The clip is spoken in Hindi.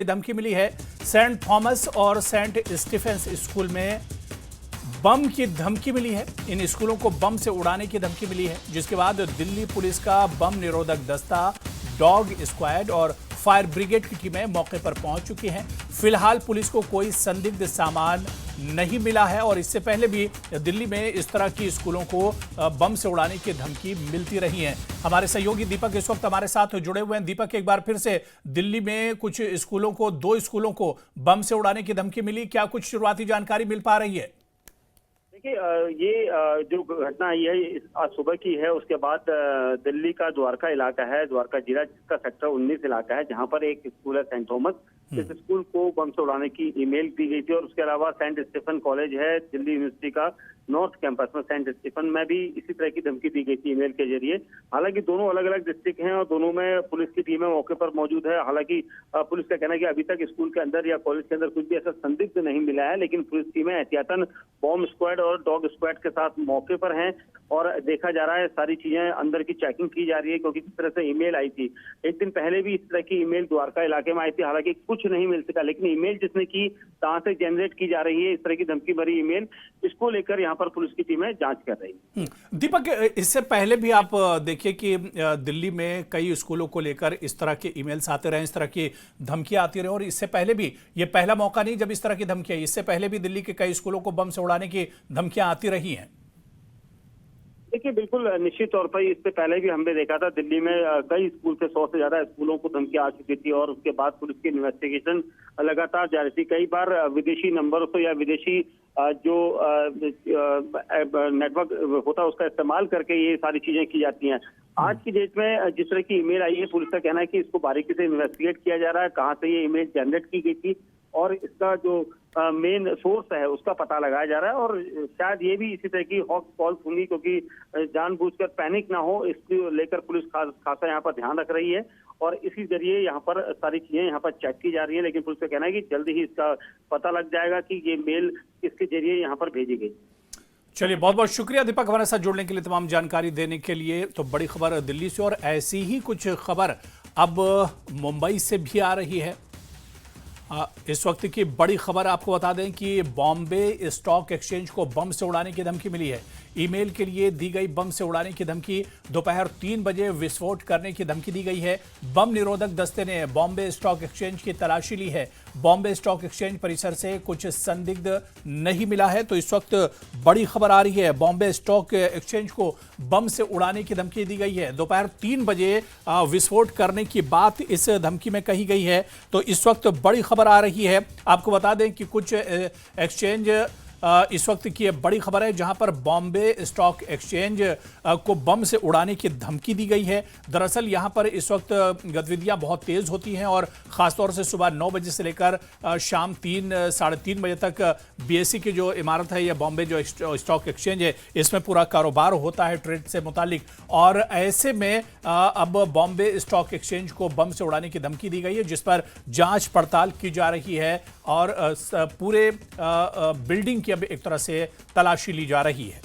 धमकी मिली है। सेंट थॉमस और सेंट स्टीफेंस स्कूल में बम की धमकी मिली है। इन स्कूलों को बम से उड़ाने की धमकी मिली है, जिसके बाद दिल्ली पुलिस का बम निरोधक दस्ता, डॉग स्क्वाड और फायर ब्रिगेड की टीमें मौके पर पहुंच चुकी हैं। फिलहाल पुलिस को कोई संदिग्ध सामान नहीं मिला है और इससे पहले भी दिल्ली में इस तरह की स्कूलों को बम से उड़ाने की धमकी मिलती रही है। हमारे सहयोगी दीपक इस वक्त हमारे साथ जुड़े हुए हैं। दीपक, एक बार फिर से दिल्ली में कुछ स्कूलों को, 2 स्कूलों को बम से उड़ाने की धमकी मिली, क्या कुछ शुरुआती जानकारी मिल पा रही है? देखिए, ये जो घटना आई है आज सुबह की है। उसके बाद दिल्ली का द्वारका इलाका है, द्वारका जिला जिसका सेक्टर 19 इलाका है, जहां पर एक स्कूल है सेंट थॉमस। इस स्कूल को बम से उड़ाने की ईमेल दी गई थी और उसके अलावा सेंट स्टीफन कॉलेज है दिल्ली यूनिवर्सिटी का नॉर्थ कैंपस में, सेंट स्टीफन में भी इसी तरह की धमकी दी गई थी ईमेल के जरिए। हालांकि दोनों अलग अलग डिस्ट्रिक्ट हैं और दोनों में पुलिस की टीमें मौके पर मौजूद है। हालांकि पुलिस का कहना है कि अभी तक स्कूल के अंदर या कॉलेज के अंदर कुछ भी ऐसा संदिग्ध नहीं मिला है, लेकिन पुलिस टीमें एहतियातन बॉम्ब स्क्वाड और डॉग स्क्वाड के साथ मौके पर हैं और देखा जा रहा है, सारी चीजें अंदर की चेकिंग की जा रही है। क्योंकि किस तरह से ईमेल आई थी, एक दिन पहले भी इस तरह की ईमेल द्वारका इलाके में आई थी, हालांकि कुछ नहीं मिल सका। लेकिन ईमेल जिसने की, कहां से जनरेट की जा रही है इस तरह की धमकी भरी ईमेल, इसको लेकर यहाँ पर पुलिस की टीमें जांच कर रही है। दीपक, इससे पहले भी आप देखिए कि दिल्ली में कई स्कूलों को लेकर इस तरह के ईमेल्स आते रहे, इस तरह की धमकियां आती रही और इससे पहले भी ये पहला मौका नहीं जब इस तरह की धमकी आई। इससे पहले भी दिल्ली के कई स्कूलों को बम से उड़ाने की धमकियां आती रही हैं। देखिए, बिल्कुल निश्चित तौर पर इससे पहले भी हमने देखा था दिल्ली में कई स्कूल से 100 से ज्यादा स्कूलों को धमकी आ चुकी थी और उसके बाद पुलिस की इन्वेस्टिगेशन लगातार जारी थी। कई बार विदेशी नंबरों से या विदेशी जो नेटवर्क होता है उसका इस्तेमाल करके ये सारी चीजें की जाती हैं। आज की डेट में जिस तरह की ईमेल आई है, पुलिस का कहना है कि इसको बारीकी से इन्वेस्टिगेट किया जा रहा है, कहाँ से ये ईमेल जनरेट की गई थी और इसका जो मेन सोर्स है उसका पता लगाया जा रहा है। और शायद ये भी इसी तरह की हॉट कॉल्स होंगी, क्योंकि जानबूझकर पैनिक ना हो इसको लेकर पुलिस खासा यहाँ पर ध्यान रख रही है और इसी जरिए यहाँ पर सारी चीजें यहाँ पर चेक की जा रही है। लेकिन पुलिस का कहना है कि जल्दी ही इसका पता लग जाएगा कि ये मेल किसके जरिए यहाँ पर भेजी गई। चलिए, बहुत बहुत शुक्रिया दीपक हमारे साथ जुड़ने के लिए, तमाम जानकारी देने के लिए। तो बड़ी खबर दिल्ली से और ऐसी ही कुछ खबर अब मुंबई से भी आ रही है। इस वक्त की बड़ी खबर आपको बता दें कि बॉम्बे स्टॉक एक्सचेंज को बम से उड़ाने की धमकी मिली है। ईमेल के लिए दी गई बम से उड़ाने की धमकी, दोपहर 3 बजे विस्फोट करने की धमकी दी गई है। बम निरोधक दस्ते ने बॉम्बे स्टॉक एक्सचेंज की तलाशी ली है। बॉम्बे स्टॉक एक्सचेंज परिसर से कुछ संदिग्ध नहीं मिला है। तो इस वक्त बड़ी खबर आ रही है, बॉम्बे स्टॉक एक्सचेंज को बम से उड़ाने की धमकी दी गई है। दोपहर 3 बजे विस्फोट करने की बात इस धमकी में कही गई है। तो इस वक्त बड़ी खबर आ रही है। आपको बता दें कि कुछ एक्सचेंज इस वक्त की बड़ी खबर है, जहां पर बॉम्बे स्टॉक एक्सचेंज को बम से उड़ाने की धमकी दी गई है। दरअसल यहां पर इस वक्त गतिविधियां बहुत तेज होती हैं और खासतौर से सुबह 9 बजे से लेकर शाम 3 साढ़े 3 बजे तक बीएसई की जो इमारत है या बॉम्बे जो स्टॉक एक्सचेंज है, इसमें पूरा कारोबार होता है ट्रेड से मुतालिक। और ऐसे में अब बॉम्बे स्टॉक एक्सचेंज को बम से उड़ाने की धमकी दी गई है, जिस पर जांच पड़ताल की जा रही है और पूरे बिल्डिंग की अब एक तरह से तलाशी ली जा रही है।